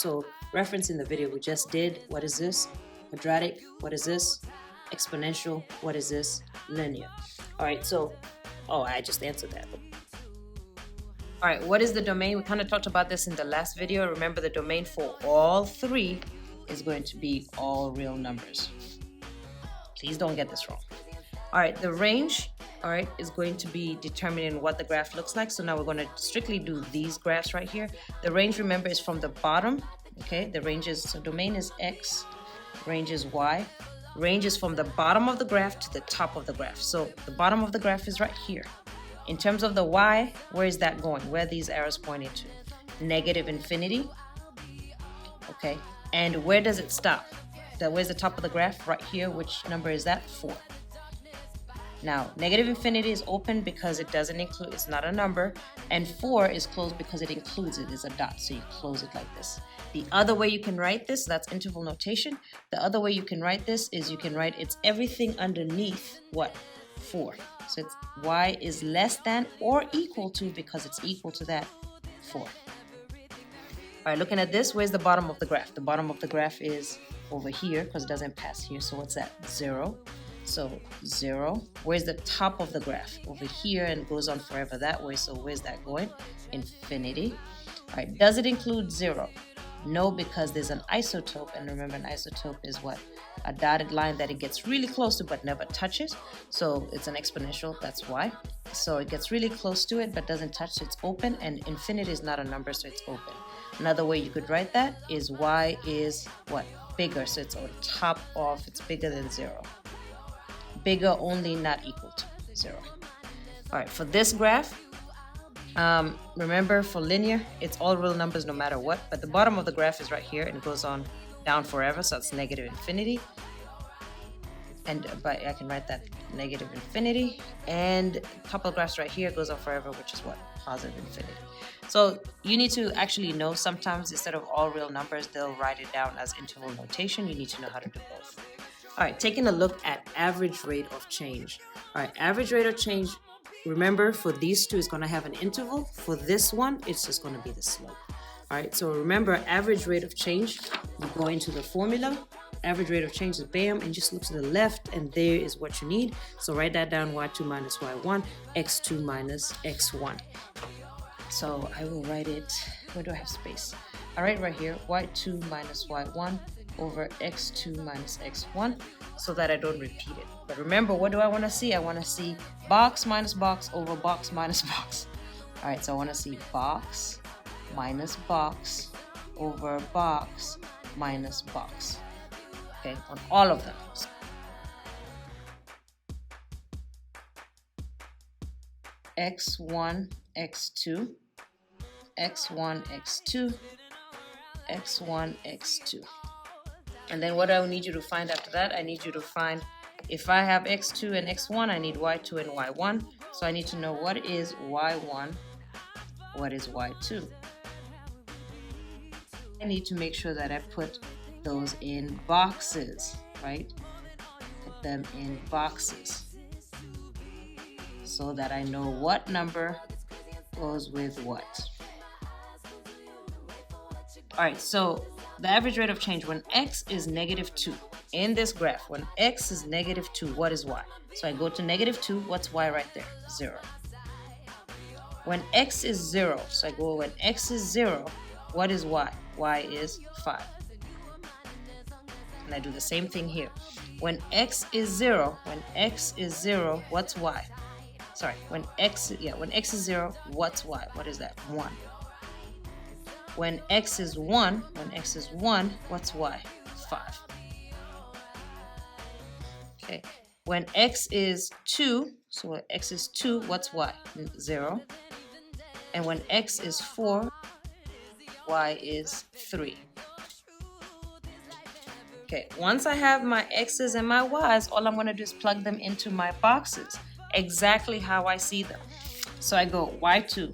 So referencing the video we just did, what is this? Quadratic, what is this? Exponential, what is this? Linear. All right, so, oh, I just answered that. All right, what is the domain? We kind of talked about this in the last video. Remember, the domain for all three is going to be all real numbers. Please don't get this wrong. All right, the range, all right, is going to be determining what the graph looks like. So now we're going to strictly do these graphs right here. The range, remember, is from the bottom, okay? The range is, so domain is X, range is Y. Range is from the bottom of the graph to the top of the graph. So the bottom of the graph is right here. In terms of the Y, where is that going? Where are these arrows pointing to? Negative infinity, okay? And where does it stop? Where's the top of the graph? Right here. Which number is that? 4. Now, negative infinity is open because it doesn't include, it's not a number, and 4 is closed because it includes it, it's a dot, so you close it like this. The other way you can write this, that's interval notation. The other way you can write this is you can write it's everything underneath what? 4. So it's Y is less than or equal to, because it's equal to that, 4. All right, looking at this, where's the bottom of the graph? The bottom of the graph is over here because it doesn't pass here. So what's that? 0. So 0. Where's the top of the graph? Over here, and goes on forever that way. So where's that going? Infinity. All right, does it include 0? No, because there's an isotope, and remember an isotope is what? A dotted line that it gets really close to but never touches. So it's an exponential, that's why. So it gets really close to it but doesn't touch, so it's open, and infinity is not a number, so it's open. Another way you could write that is Y is what? Bigger, so it's on top of, it's bigger than 0. Bigger only, not equal to 0. All right, for this graph, remember for linear, it's all real numbers no matter what, but the bottom of the graph is right here and it goes on down forever, so it's negative infinity. And but I can write that negative infinity, and a couple of graphs right here goes on forever, which is what? Positive infinity. So you need to actually know, sometimes instead of all real numbers, they'll write it down as interval notation. You need to know how to do both. All right, taking a look at average rate of change. All right, average rate of change, remember for these two, it's going to have an interval. For this one, it's just going to be the slope. All right, so remember average rate of change, you go into the formula. Average rate of change is bam, and just look to the left, and there is what you need. So write that down, y2 minus y1, x2 minus x1. So I will write it, where do I have space? I write right here, y2 minus y1 over x2 minus x1, so that I don't repeat it. But remember, what do I want to see? I want to see box minus box over box minus box. All right, so I want to see box minus box over box minus box. Okay, on all of them. x1, x2, x1, x2, x1, x2. And then what do I need you to find after that? I need you to find, if I have x2 and x1, I need y2 and y1. So I need to know what is y1, what is y2. I need to make sure that I put those in boxes, right? Put them in boxes so that I know what number goes with what. All right, so the average rate of change when x is negative 2 in this graph, when x is negative 2, what is y? So I go to negative 2, what's y right there? 0. When x is 0, so I go when x is 0, what is y? Y is 5. And I do the same thing here. When x is 0, what's y? Sorry, when x is 0, what's y? What is that? 1. When x is 1, what's y? 5. Okay. When x is 2, so when x is 2, what's y? 0. And when x is 4, y is 3. Okay, once I have my x's and my y's, all I'm going to do is plug them into my boxes, exactly how I see them. So I go y2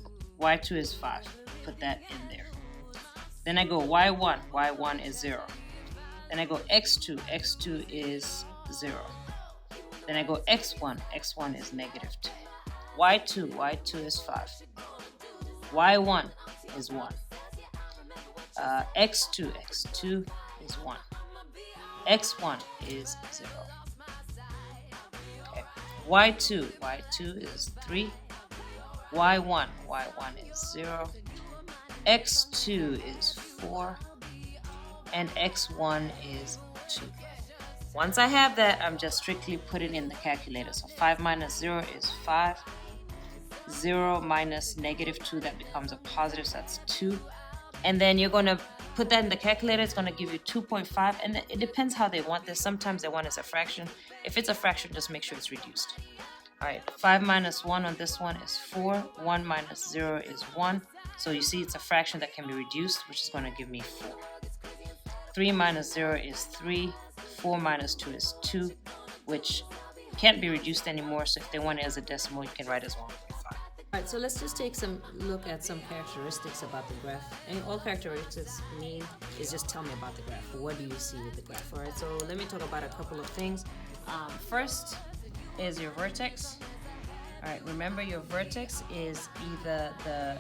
is 5, put that in there. Then I go y1 is 0. Then I go x2 is 0. Then I go x1 is negative 2. y2 is 5. y1 is 1. x2 is 1. x1 is 0. Okay. y2 is 3. y1 is 0. x2 is 4. And x1 is 2. Once I have that, I'm just strictly putting in the calculator. So 5 minus 0 is 5. 0 minus negative 2, that becomes a positive, so that's 2. And then you're going to put that in the calculator. It's going to give you 2.5. And it depends how they want this. Sometimes they want it as a fraction. If it's a fraction, just make sure it's reduced. All right, 5 minus 1 on this one is 4. 1 minus 0 is 1. So you see it's a fraction that can be reduced, which is going to give me 4. 3 minus 0 is 3. 4 minus 2 is 2, which can't be reduced anymore. So if they want it as a decimal, you can write it as 1.5. All right, so let's just take some look at some characteristics about the graph. And all characteristics mean is just tell me about the graph. What do you see with the graph? All right, so let me talk about a couple of things. First is your vertex. All right, remember your vertex is either the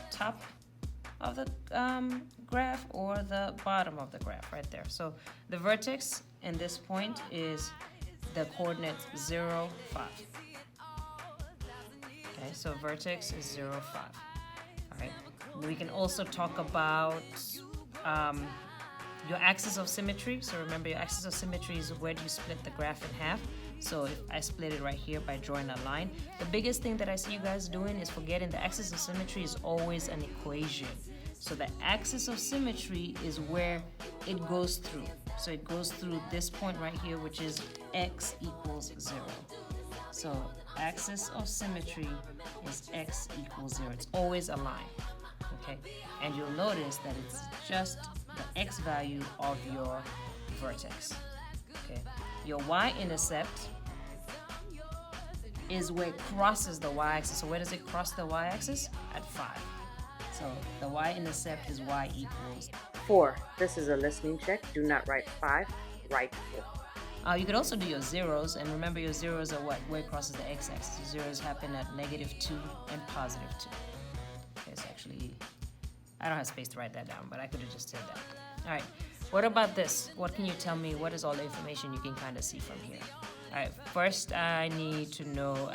top of the graph or the bottom of the graph right there. So the vertex in this point is the coordinates 0, 5. Okay, so vertex is 0, 5. All right. We can also talk about your axis of symmetry. So remember, your axis of symmetry is where do you split the graph in half. So if I split it right here by drawing a line. The biggest thing that I see you guys doing is forgetting the axis of symmetry is always an equation. So the axis of symmetry is where it goes through. So it goes through this point right here, which is x equals 0. So axis of symmetry is x equals 0. It's always a line, okay? And you'll notice that it's just the x value of your vertex, okay? Your y-intercept is where it crosses the y-axis. So where does it cross the y-axis? At 5. So the y-intercept is y equals 4. This is a listening check. Do not write 5, write 4. You could also do your zeros, and remember your zeros are what? Where it crosses the x-axis. The zeros happen at -2 and +2. Okay, so actually, I don't have space to write that down, but I could have just said that. All right, what about this? What can you tell me? What is all the information you can kind of see from here? All right, first I need to know,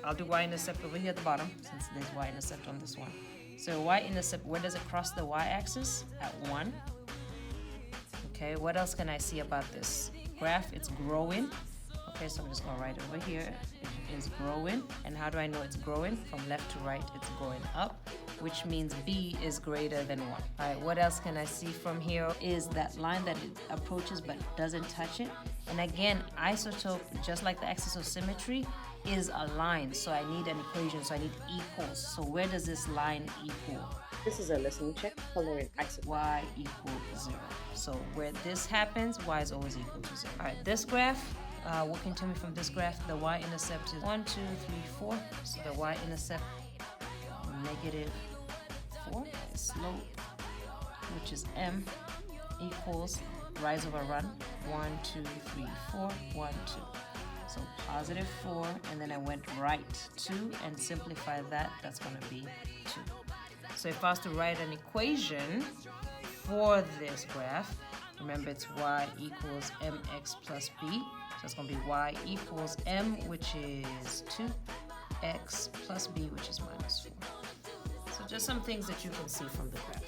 I'll do y-intercept over here at the bottom, since there's y-intercept on this one. So y-intercept, where does it cross the y-axis? At 1. Okay, what else can I see about this graph? It's growing. Okay, so I'm just going to write over here. It is growing. And how do I know it's growing? From left to right, it's going up, which means B is greater than 1. All right, what else can I see from here? Is that line that it approaches but doesn't touch it. And again, isotope, just like the axis of symmetry, is a line. So I need an equation, so I need equals. So where does this line equal? This is a listening check. Coloring isotope. Y equals 0. So where this happens, y is always equal to 0. All right, this graph, what can you tell me from this graph? The y-intercept is 1, 2, 3, 4. So the y-intercept, -4, is slope, which is m, equals rise over run, 1, 2, 3, 4, 1, 2. So +4, and then I went right 2, and simplify that, that's going to be 2. So if I was to write an equation for this graph, remember it's y equals mx plus b. So it's going to be y equals m, which is 2, x plus b, which is -4. So just some things that you can see from the graph.